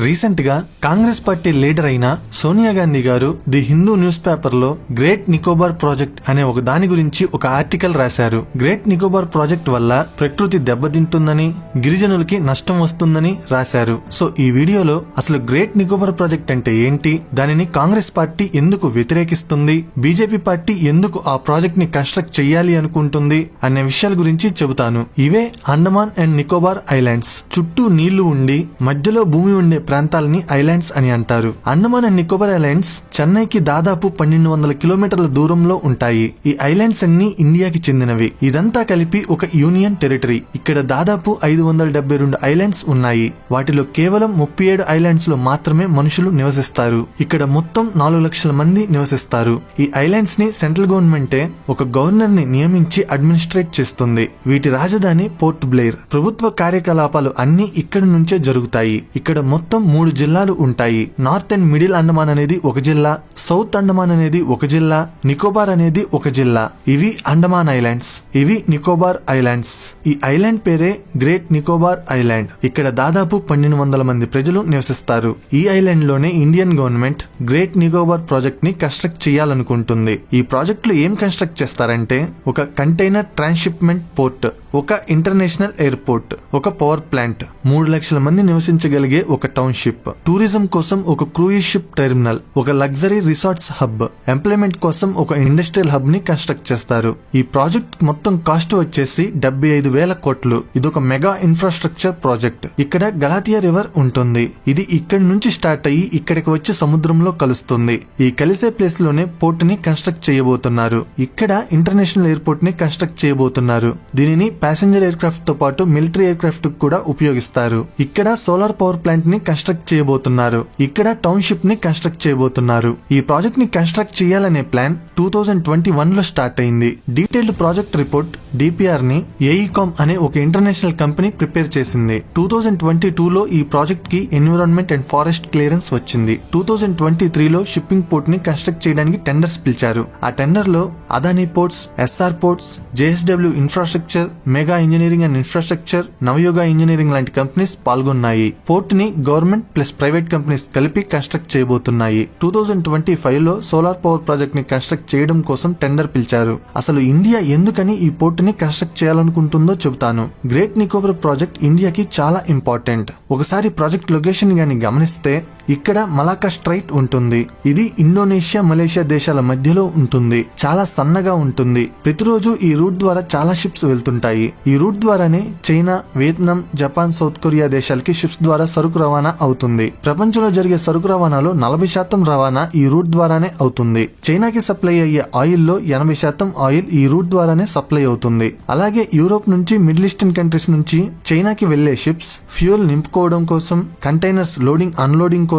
Recent గా Congress party leader అయిన సోనియా గాంధీ గారు ది హిందూ న్యూస్ పేపర్ లో గ్రేట్ నికోబార్ ప్రాజెక్ట్ అనే ఒక దాని గురించి ఒక ఆర్టికల్ రాశారు. గ్రేట్ నికోబార్ ప్రాజెక్ట్ వల్ల ప్రకృతి దెబ్బతింటుందని, గిరిజనులకి నష్టం వస్తుందని రాశారు. సో ఈ వీడియోలో అసలు గ్రేట్ నికోబార్ ప్రాజెక్ట్ అంటే ఏంటి, దానిని కాంగ్రెస్ పార్టీ ఎందుకు వ్యతిరేకిస్తుంది, బీజేపీ పార్టీ ఎందుకు ఆ ప్రాజెక్ట్ ని కన్స్ట్రక్ట్ చెయ్యాలి అనుకుంటుంది అనే విషయాల గురించి చెబుతాను. ఇవే అండమాన్ అండ్ నికోబార్ ఐలాండ్స్. చుట్టూ నీళ్లు ఉండి మధ్యలో భూమి ఉండే ప్రాంతాలని ఐలాండ్స్ అని అంటారు. అండమాన్ అండ్ నికోబార్ ఐలాండ్స్ చెన్నైకి దాదాపు 1200 కిలోమీటర్ల దూరంలో ఉంటాయి. ఈ ఐలాండ్స్ అన్ని ఇండియాకి చెందినవి. ఇదంతా కలిపి ఒక యూనియన్ టెరిటరీ. ఇక్కడ దాదాపు 572 ఐలాండ్స్ ఉన్నాయి. వాటిలో కేవలం 37 ఐలాండ్స్ లో మాత్రమే మనుషులు నివసిస్తారు. ఇక్కడ మొత్తం 4 లక్షల మంది నివసిస్తారు. ఈ ఐలాండ్స్ ని సెంట్రల్ గవర్నమెంటే ఒక గవర్నర్ ని నియమించి అడ్మినిస్ట్రేట్ చేస్తుంది. వీటి రాజధాని పోర్ట్ బ్లెయిర్. ప్రభుత్వ కార్యకలాపాలు అన్ని ఇక్కడ నుంచే జరుగుతాయి. ఇక్కడ మొత్తం 3 జిల్లాలు ఉంటాయి. నార్త్ అండ్ మిడిల్ అండమాన్ అనేది ఒక జిల్లా, సౌత్ అండమాన్ అనేది ఒక జిల్లా, నికోబార్ అనేది ఒక జిల్లా. ఇవి అండమాన్ ఐలాండ్స్, ఇవి నికోబార్ ఐలాండ్స్. ఈ ఐలాండ్ పేరే గ్రేట్ నికోబార్ ఐలాండ్. ఇక్కడ దాదాపు 1200 మంది ప్రజలు నివసిస్తారు. ఈ ఐలాండ్ లోనే Indian government great Nicobar project ని కన్స్ట్రక్ట్ చేయాలనుకుంటుంది. ఈ ప్రాజెక్ట్ లో ఏం కన్స్ట్రక్ట్ చేస్తారంటే ఒక కంటైనర్ ట్రాన్స్షిప్మెంట్ పోర్ట్, ఒక ఇంటర్నేషనల్ ఎయిర్పోర్ట్, ఒక పవర్ ప్లాంట్, 3 లక్షల మంది నివసించగలిగే ఒక టౌన్షిప్, టూరిజం కోసం ఒక క్రూయిజ్ షిప్ టెర్మినల్, ఒక లగ్జరీ రిసార్ట్స్ హబ్, ఎంప్లాయ్మెంట్ కోసం ఒక ఇండస్ట్రియల్ హబ్ ని కన్స్ట్రక్ట్ చేస్తారు. ఈ ప్రాజెక్ట్ మొత్తం కాస్ట్ వచ్చేసి 75,000 కోట్లు. ఇదొక మెగా ఇన్ఫ్రాస్ట్రక్చర్ ప్రాజెక్ట్. ఇక్కడ గలాతియా రివర్ ఉంటుంది. ఇది ఇక్కడి నుంచి స్టార్ట్ అయ్యి ఇక్కడికి వచ్చి సముద్రంలో కలుస్తుంది. ఈ కలిసే ప్లేస్ లోనే పోర్ట్ ని కన్స్ట్రక్ట్ చేయబోతున్నారు. ఇక్కడ ఇంటర్నేషనల్ ఎయిర్పోర్ట్ ని కన్స్ట్రక్ట్ చేయబోతున్నారు. దీనిని ప్యాసింజర్ ఎయిర్ క్రాఫ్ట్ తో పాటు మిలిటరీ ఎయిర్ క్రాఫ్ట్ కూడా ఉపయోగిస్తారు. ఇక్కడ సోలార్ పవర్ ప్లాంట్ ని కన్స్ట్రక్ట్ చేయబోతున్నారు. ఇక్కడ టౌన్షిప్ ని కన్స్ట్రక్ట్ చేయబోతున్నారు. ఈ ప్రాజెక్ట్ ని కన్స్ట్రక్ట్ చేయాలనే ప్లాన్ 2021 లో స్టార్ట్ అయింది. డీటెయిల్డ్ ప్రాజెక్ట్ రిపోర్ట్ డిపిఆర్ ని ఏఈకామ్ అనే ఒక ఇంటర్నేషనల్ కంపెనీ ప్రిపేర్ చేసింది. 2022 లో ఈ ప్రాజెక్ట్ కి ఎన్విరాన్మెంట్ అండ్ ఫారెస్ట్ క్లియరెన్స్ వచ్చింది. 2023 లో షిప్పింగ్ పోర్ట్ ని కన్స్ట్రక్ట్ చేయడానికి టెండర్స్ పిలిచారు. ఆ టెండర్ లో Adani Ports, SR Ports, JSW Infrastructure, Megha Engineering and Infrastructure, Navayuga Engineering లాంటి కంపెనీస్ పాల్గొన్నాయి. పోర్ట్ ని గవర్నమెంట్ ప్లస్ ప్రైవేట్ కంపెనీస్ కలిపి కన్స్ట్రక్ట్ చేయబోతున్నాయి. 2025 లో సోలార్ పవర్ ప్రాజెక్ట్ ని కన్స్ట్రక్ట్ చేయడం కోసం టెండర్ పిలిచారు. అసలు ఇండియా ఎందుకని ఈ పోర్ట్ ని కన్స్ట్రక్ట్ చేయాలనుకుంటుందో చెబుతాను. గ్రేట్ నికోబార్ ప్రాజెక్ట్ ఇండియాకి చాలా ఇంపార్టెంట్. ఒకసారి ప్రాజెక్ట్ లొకేషన్ గాని గమనిస్తే ఇక్కడ మలాకా స్ట్రైట్ ఉంటుంది. ఇది ఇండోనేషియా, మలేషియా దేశాల మధ్యలో ఉంటుంది. చాలా సన్నగా ఉంటుంది. ప్రతిరోజు ఈ రూట్ ద్వారా చాలా షిప్స్ వెళ్తుంటాయి. ఈ రూట్ ద్వారానే China, Vietnam, Japan, south Korea దేశాలకి షిప్స్ ద్వారా సరుకు రవాణా అవుతుంది. ప్రపంచంలో జరిగే సరుకు రవాణాలో 40% రవాణా ఈ రూట్ ద్వారానే అవుతుంది. చైనాకి సప్లై అయ్యే ఆయిల్ లో 80% ఆయిల్ ఈ రూట్ ద్వారానే సప్లై అవుతుంది. అలాగే యూరోప్ నుంచి, మిడిల్ ఈస్టర్న్ కంట్రీస్ నుంచి చైనాకి వెళ్లే షిప్స్ ఫ్యూయల్ నింపుకోవడం కోసం, కంటైనర్స్ లోడింగ్ అన్లోడింగ్ కోసం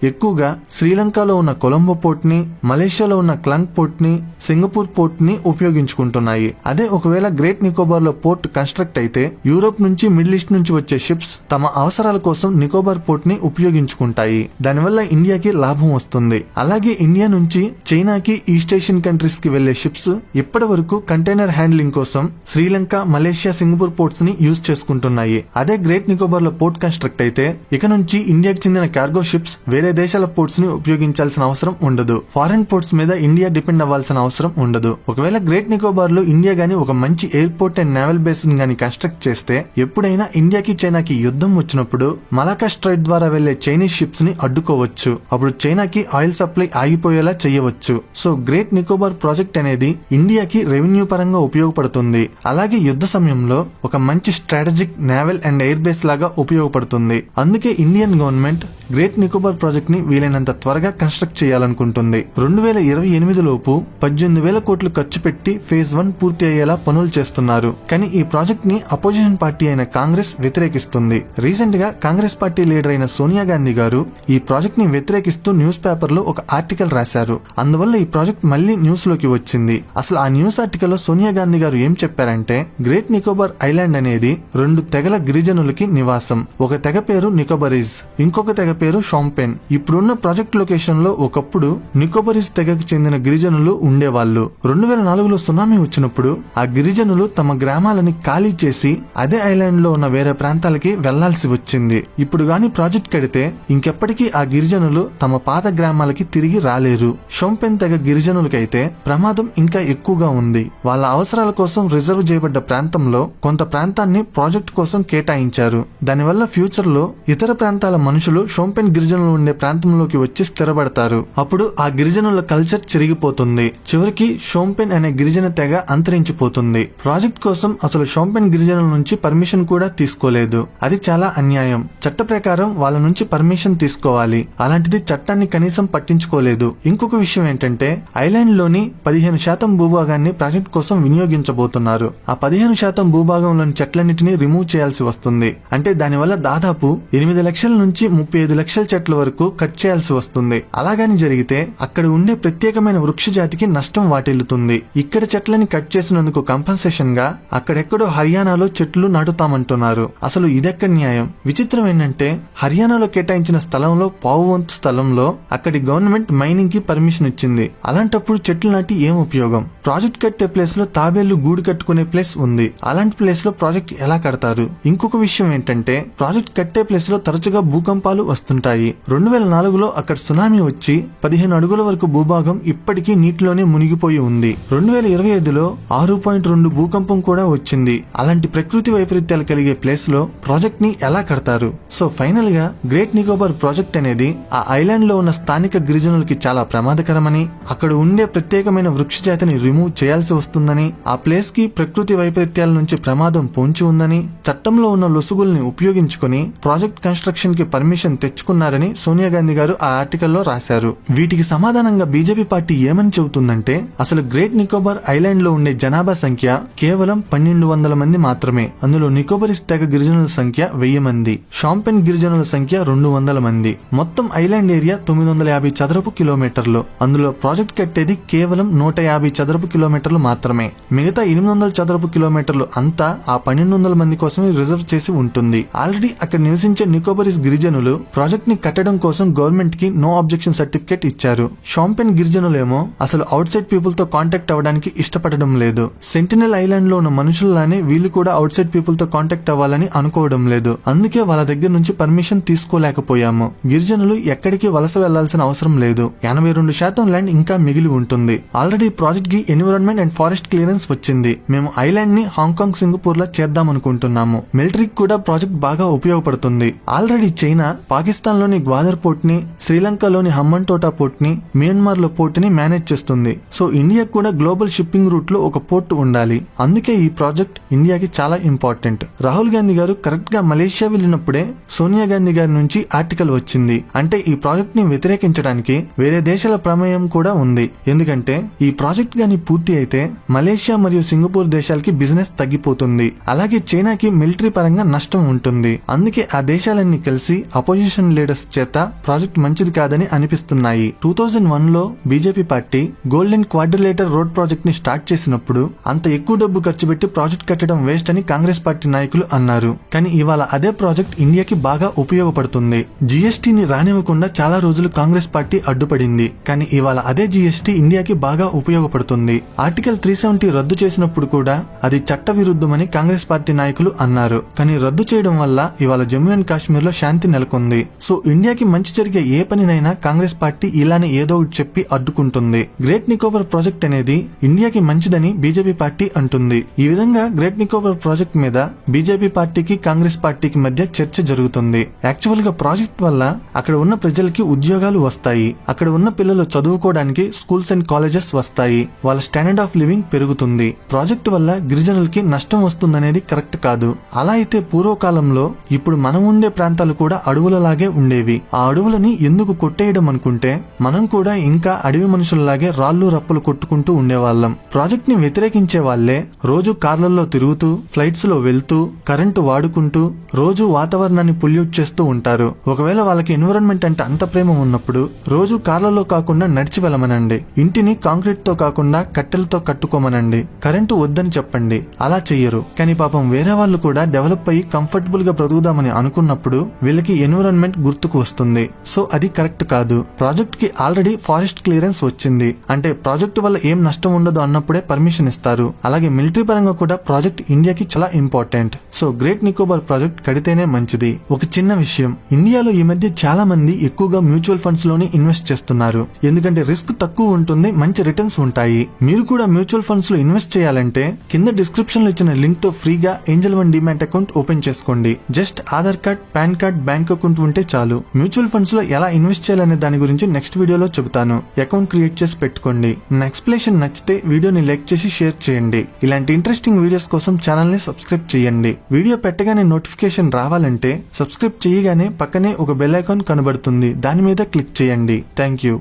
ఎక్కువగా శ్రీలంకలో ఉన్న కొలంబో పోర్ట్ ని, మలేషియాలో ఉన్న క్లంగ్ పోర్ట్ ని, సింగపూర్ పోర్ట్ ని ఉపయోగించుకుంటున్నాయి. అదే ఒకవేళ గ్రేట్ నికోబార్ లో పోర్ట్ కన్స్ట్రక్ట్ అయితే యూరోప్ నుంచి, మిడిల్ ఈస్ట్ నుంచి వచ్చే షిప్స్ తమ అవసరాల కోసం నికోబార్ పోర్ట్ ని ఉపయోగించుకుంటాయి. దానివల్ల ఇండియాకి లాభం వస్తుంది. అలాగే ఇండియా నుంచి చైనాకి, ఈస్ట్ ఏషియన్ కంట్రీస్ కి వెళ్లే షిప్స్ ఇప్పటి వరకు కంటైనర్ హ్యాండ్లింగ్ కోసం శ్రీలంక, మలేషియా, సింగపూర్ పోర్ట్స్ ని యూజ్ చేసుకుంటున్నాయి. అదే గ్రేట్ నికోబార్ లో పోర్ట్ కన్స్ట్రక్ట్ అయితే ఇక నుంచి ఇండియాకి చెందిన కార్గో షిప్స్ వేరే దేశాల పోర్ట్స్ ని ఉపయోగించాల్సిన అవసరం ఉండదు. ఫారెన్ పోర్ట్స్ మీద ఇండియా డిపెండ్ అవ్వాల్సిన అవసరం ఉండదు. ఒకవేళ గ్రేట్ నికోబార్ లో ఇండియా గాని ఒక మంచి ఎయిర్పోర్ట్ అండ్ నేవల్ బేస్ గాని కన్స్ట్రక్ట్ చేస్తే ఎప్పుడైనా ఇండియాకి, చైనాకి యుద్ధం వచ్చినప్పుడు మలాకా స్ట్రైట్ ద్వారా వెళ్లే చైనీస్ షిప్స్ ని అడ్డుకోవచ్చు. అప్పుడు చైనాకి ఆయిల్ సప్లై ఆగిపోయేలా చేయవచ్చు. సో గ్రేట్ నికోబార్ ప్రాజెక్ట్ అనేది ఇండియాకి రెవెన్యూ పరంగా ఉపయోగపడుతుంది. అలాగే యుద్ధ సమయంలో ఒక మంచి strategic naval and air base లాగా ఉపయోగపడుతుంది. అందుకే Indian government great Nicobar project ని వీలైనంత త్వరగా కన్స్ట్రక్ట్ చేయాలనుకుంటుంది. 2028 లోపు 18,000 కోట్లు ఖర్చు పెట్టి ఫేజ్ 1 పూర్తి అయ్యేలా పనులు చేస్తున్నారు. కానీ ఈ ప్రాజెక్ట్ ని అపోజిషన్ పార్టీ అయిన కాంగ్రెస్ వ్యతిరేకిస్తుంది. రీసెంట్ గా కాంగ్రెస్ పార్టీ లీడర్ అయిన సోనియా గాంధీ గారు ఈ ప్రాజెక్ట్ ని వ్యతిరేకిస్తూ న్యూస్ పేపర్ లో ఒక ఆర్టికల్ రాశారు. అందువల్ల ఈ ప్రాజెక్ట్ మళ్లీ న్యూస్ లోకి వచ్చింది. అసలు ఆ న్యూస్ ఆర్టికల్ లో సోనియా గాంధీ గారు ఏం చెప్పారంటే, గ్రేట్ నికోబార్ ఐలాండ్ అనేది 2 తెగల గిరిజనులకి నివాసం. ఒక తెగ పేరు నికోబరీస్, ఇంకొక తెగ పేరు షాంపెన్. ఇప్పుడున్న ప్రాజెక్ట్ లొకేషన్ లో ఒకప్పుడు నికోబారీస్ తెగకు చెందిన గిరిజనులు ఉండేవాళ్ళు. 2004లో సునామీ వచ్చినప్పుడు ఆ గిరిజనులు తమ గ్రామాలని ఖాళీ చేసి అదే ఐలాండ్ లో ఉన్న వేరే ప్రాంతాలకి వెళ్లాల్సి వచ్చింది. ఇప్పుడు గాని ప్రాజెక్ట్ కడితే ఇంకెప్పటికీ ఆ గిరిజనులు తమ పాత గ్రామాలకి తిరిగి రాలేరు. షాంపెన్ తెగ గిరిజనులకైతే ప్రమాదం ఇంకా ఎక్కువగా ఉంది. వాళ్ళ అవసరాల కోసం రిజర్వ్ చేయబడ్డ ప్రాంతంలో కొంత ప్రాంతాన్ని ప్రాజెక్ట్ కోసం కేటాయించారు. దానివల్ల ఫ్యూచర్ లో ఇతర ప్రాంతాల మనుషులు షాంపెన్ గిరిజనులు ఉండే ప్రాంతంలోకి వచ్చి స్థిరపడతారు. అప్పుడు ఆ గిరిజనుల కల్చర్ చెరిగిపోతుంది. చివరికి షాంపెన్ అనే గిరిజన తెగ అంతరించిపోతుంది. ప్రాజెక్ట్ కోసం అసలు షాంపెన్ గిరిజనుల నుంచి పర్మిషన్ కూడా తీసుకోలేదు. అది చాలా అన్యాయం. చట్ట ప్రకారం వాళ్ళ నుంచి పర్మిషన్ తీసుకోవాలి. అలాంటిది చట్టాన్ని కనీసం పట్టించుకోలేదు. ఇంకొక విషయం ఏంటంటే ఐలాండ్ లోని 15% భూభాగాన్ని ప్రాజెక్ట్ కోసం వినియోగించబోతున్నారు. ఆ 15% భూభాగంలోని చెట్లన్నిటినీ రిమూవ్ చేయాల్సి వస్తుంది. అంటే దానివల్ల దాదాపు 8 లక్షల నుంచి 35 లక్షల చెట్ల వరకు కట్ చేయాల్సి వస్తుంది. అలాగని జరిగితే అక్కడ ఉండే ప్రత్యేకమైన వృక్ష జాతికి నష్టం వాటిల్లుతుంది. ఇక్కడ చెట్లని కట్ చేసినందుకు కంపెన్సేషన్ గా అక్కడెక్కడో హర్యానాలో చెట్లు నాటుతామంటున్నారు. అసలు ఇదెక్కడ న్యాయం? విచిత్రం ఏంటంటే హర్యానాలో కేటాయించిన స్థలంలో పావువంతు స్థలంలో అక్కడి గవర్నమెంట్ మైనింగ్ కి పర్మిషన్ ఇచ్చింది. అలాంటప్పుడు చెట్లు నాటి ఏం ఉపయోగం? ప్రాజెక్ట్ కట్టే ప్లేస్ లో తాబేళ్లు గూడు కట్టుకునే ప్లేస్ ఉంది. అలాంటి ప్లేస్ లో ప్రాజెక్ట్ ఎలా కడతారు? ఇంకొక విషయం ఏంటంటే ప్రాజెక్ట్ కట్టే ప్లేస్ లో తరచుగా భూకంపాలు వస్తుంటాయి. 2004లో అక్కడ సునామీ వచ్చి 15 అడుగుల వరకు భూభాగం ఇప్పటికీ నీటిలోనే మునిగిపోయి ఉంది. 2025లో 6.2 భూకంపం కూడా వచ్చింది. అలాంటి ప్రకృతి వైపరీత్యాలు కలిగే ప్లేస్ లో ప్రాజెక్ట్ ని ఎలా కడతారు? సో ఫైనల్ గా గ్రేట్ నికోబార్ ప్రాజెక్ట్ అనేది ఆ ఐలాండ్ లో ఉన్న స్థానిక గిరిజనులకి చాలా ప్రమాదకరమని, అక్కడ ఉండే ప్రత్యేకమైన వృక్ష జాతిని రిమూవ్ చేయాల్సి వస్తుందని, ఆ ప్లేస్ కి ప్రకృతి వైపరీత్యాల నుంచి ప్రమాదం పొంచి ఉందని, చట్టంలో ఉన్న లొసుగుల్ని ఉపయోగించుకుని ప్రాజెక్ట్ కన్స్ట్రక్షన్ కి పర్మిషన్ తెచ్చుకున్నారని సోనియా గాంధీ గారు ఆ ఆర్టికల్లో రాశారు. వీటికి సమాధానంగా బీజేపీ పార్టీ ఏమని చెబుతుందంటే అసలు గ్రేట్ నికోబార్ ఐలాండ్ లో ఉండే జనాభా సంఖ్య కేవలం 1200 మంది మాత్రమే. అందులో నికోబారీస్ తెగ గిరిజనుల సంఖ్య 1000 మంది, షాంపెన్ గిరిజనుల సంఖ్య 200 మంది. మొత్తం ఐలాండ్ ఏరియా 950 చదరపు కిలోమీటర్లు. అందులో ప్రాజెక్ట్ కట్టేది కేవలం 150 చదరపు కిలోమీటర్లు మాత్రమే. మిగతా 800 చదరపు కిలోమీటర్లు అంతా ఆ 1200 మంది కోసమే రిజర్వ్ చేసి ఉంటుంది. ఆల్రెడీ అక్కడ నివసించే నికోబారీస్ గిరిజనులు ప్రాజెక్ట్ ని కట్టడం కోసం గవర్నమెంట్ కి నో అబ్జెక్షన్ సర్టిఫికేట్ ఇచ్చారు. షాంపెన్ గిరిజనులేమో అసలు అవుట్ సైడ్ పీపుల్ తో కాంటాక్ట్ అవ్వడానికి ఇష్టపడడం లేదు. సెంటినల్ ఐలాండ్ లో ఉన్న మనుషుల్లానే వీళ్ళు కూడా అవుట్ సైడ్ పీపుల్ తో కాంటాక్ట్ అవ్వాలని అనుకోవడం లేదు. అందుకే వాళ్ళ దగ్గర నుంచి పర్మిషన్ తీసుకోలేకపోయాము. గిరిజనులు ఎక్కడికి వలస వెళ్లాల్సిన అవసరం లేదు. 82% ల్యాండ్ ఇంకా మిగిలి ఉంటుంది. ఆల్రెడీ ప్రాజెక్ట్ కి ఎన్విరాన్మెంట్ అండ్ ఫారెస్ట్ క్లియరెన్స్ వచ్చింది. మేము ఐలాండ్ ని హాంకాంగ్, సింగపూర్ లా చేద్దాం అనుకుంటున్నాము. మిలిటరీకి కూడా ప్రాజెక్ట్ బాగా ఉపయోగపడుతుంది. ఆల్రెడీ చైనా పాకిస్తాన్ లోని గ్వాదర్ పోర్ట్ ని, శ్రీలంకలోని హమ్మన్టోటా పోర్ట్ ని, మియన్మార్ లో పోర్ట్ ని మేనేజ్ చేస్తుంది. సో ఇండియా కూడా గ్లోబల్ షిప్పింగ్ రూట్ లో ఒక పోర్ట్ ఉండాలి. అందుకే ఈ ప్రాజెక్ట్ ఇండియాకి చాలా ఇంపార్టెంట్. రాహుల్ గాంధీ గారు కరెక్ట్ గా మలేషియా వెళ్ళినప్పుడే సోనియా గాంధీ గారి నుంచి ఆర్టికల్ వచ్చింది. అంటే ఈ ప్రాజెక్ట్ ని వ్యతిరేకించడానికి వేరే దేశాల ప్రమేయం కూడా ఉంది. ఎందుకంటే ఈ ప్రాజెక్ట్ గాని పూర్తి అయితే మలేషియా మరియు సింగపూర్ దేశాలకి బిజినెస్ తగ్గిపోతుంది. అలాగే చైనాకి మిలిటరీ పరంగా నష్టం ఉంటుంది. అందుకే ఆ దేశాలన్నీ కలిసి అపోజిషన్ లీడర్స్ చేత ప్రాజెక్ట్ మంచిది కాదని అనిపిస్తున్నాయి. 2001లో BJP party golden quadrilateral road project ని స్టార్ట్ చేసినప్పుడు అంత ఎక్కువ డబ్బు ఖర్చు పెట్టి ప్రాజెక్ట్ కట్టడం వేస్ట్ అని కాంగ్రెస్ పార్టీ నాయకులు అన్నారు. కానీ ఇవాళ అదే ప్రాజెక్ట్ ఇండియాకి బాగా ఉపయోగపడుతుంది. జీఎస్టీని రానివ్వకుండా చాలా రోజులు కాంగ్రెస్ పార్టీ అడ్డుపడింది. కానీ ఇవాళ అదే జీఎస్టీ ఇండియాకి బాగా ఉపయోగపడుతుంది. ఆర్టికల్ 370 రద్దు చేసినప్పుడు కూడా అది చట్ట విరుద్ధమని కాంగ్రెస్ పార్టీ నాయకులు అన్నారు. కానీ రద్దు చేయడం వల్ల ఇవాళ జమ్మూ అండ్ కాశ్మీర్ లో శాంతి నెలకొంది. సో ఇండియాకి మంచి జరిగే ఏ పనినైనా కాంగ్రెస్ పార్టీ ఇలానే ఏదో ఒకటి చెప్పి అడ్డుకుంటుంది. గ్రేట్ నికోబార్ ప్రాజెక్ట్ అనేది ఇండియాకి మంచిదని బీజేపీ పార్టీ అంటుంది. ఈ విధంగా గ్రేట్ నికోబార్ ప్రాజెక్ట్ మీద బీజేపీ పార్టీకి కాంగ్రెస్ పార్టీకి మధ్య చర్చ జరుగుతుంది. యాక్చువల్ గా ప్రాజెక్ట్ వల్ల అక్కడ ఉన్న ప్రజలకి ఉద్యోగాలు వస్తాయి. అక్కడ ఉన్న పిల్లలు చదువుకోవడానికి స్కూల్స్ అండ్ కాలేజెస్ వస్తాయి. వాళ్ళ స్టాండర్డ్ ఆఫ్ లివింగ్ పెరుగుతుంది. ప్రాజెక్ట్ వల్ల గిరిజనులకి నష్టం వస్తుందనేది కరెక్ట్ కాదు. అలా అయితే పూర్వకాలంలో ఇప్పుడు మనం ఉండే ప్రాంతాలు కూడా అడవులలాగే ఉండేవి. ఆ అడవులని ఎందుకు కొట్టేయడం అనుకుంటే మనం కూడా ఇంకా అడవి మనుషులలాగే రాళ్లు రప్పలు కొట్టుకుంటూ ఉండేవాళ్ళం. ప్రాజెక్ట్ ని వ్యతిరేకించే వాళ్లే రోజు కార్లలో తిరుగుతూ, ఫ్లైట్స్ లో వెళ్తూ, కరెంటు వాడుకుంటూ రోజు వాతావరణాన్ని పొల్యూట్ చేస్తూ ఉంటారు. ఒకవేళ వాళ్ళకి ఎన్విరాన్మెంట్ అంటే అంత ప్రేమ ఉన్నప్పుడు రోజు కార్లలో కాకుండా నడిచి వెళ్ళమనండి. ఇంటిని కాంక్రీట్ తో కాకుండా కట్టెలతో కట్టుకోమనండి. కరెంటు వద్దని చెప్పండి. అలా చెయ్యరు. కానీ పాపం వేరే వాళ్ళు కూడా డెవలప్ అయ్యి కంఫర్టబుల్ గా బ్రతుకుదామని అనుకున్నప్పుడు వీళ్ళకి ఎన్విరాన్మెంట్ గవర్నమెంట్ గుర్తుకు వస్తుంది. సో అది కరెక్ట్ కాదు. ప్రాజెక్ట్ కి ఆల్రెడీ ఫారెస్ట్ క్లియరెన్స్ వచ్చింది, అంటే ప్రాజెక్ట్ వల్ల ఏం నష్టం ఉండదు అన్నప్పుడే పర్మిషన్ ఇస్తారు. అలాగే మిలిటరీ పరంగా కూడా ప్రాజెక్ట్ ఇండియాకి చాలా important. So great Nicobar project కడితేనే మంచిది. ఒక చిన్న విషయం, ఇండియాలో ఈ మధ్య చాలా మంది ఎక్కువగా మ్యూచువల్ ఫండ్స్ లోనే ఇన్వెస్ట్ చేస్తున్నారు. ఎందుకంటే రిస్క్ తక్కువ ఉంటుంది, మంచి రిటర్న్స్ ఉంటాయి. మీరు కూడా మ్యూచువల్ ఫండ్స్ లో ఇన్వెస్ట్ చేయాలంటే కింద డిస్క్రిప్షన్ లో ఇచ్చిన లింక్ తో ఫ్రీగా Angel One demat account open చేసుకోండి. Just Aadhaar card, PAN card, bank account ఉంటే చాలు. మ్యూచువల్ ఫండ్స్ లో ఎలా ఇన్వెస్ట్ చేయాలనే దాని గురించి నెక్స్ట్ వీడియోలో చెబుతాను. అకౌంట్ క్రియేట్ చేసి పెట్టుకోండి. నా ఎక్స్ప్లెనేషన్ నచ్చితే వీడియోని లైక్ చేసి షేర్ చేయండి. ఇలాంటి ఇంట్రెస్టింగ్ వీడియోస్ కోసం ఛానల్ ని సబ్స్క్రైబ్ చేయండి. వీడియో పెట్టగానే నోటిఫికేషన్ రావాలంటే సబ్స్క్రైబ్ చేయగానే పక్కనే ఒక బెల్ ఐకాన్ కనబడుతుంది, దాని మీద క్లిక్ చేయండి. Thank you.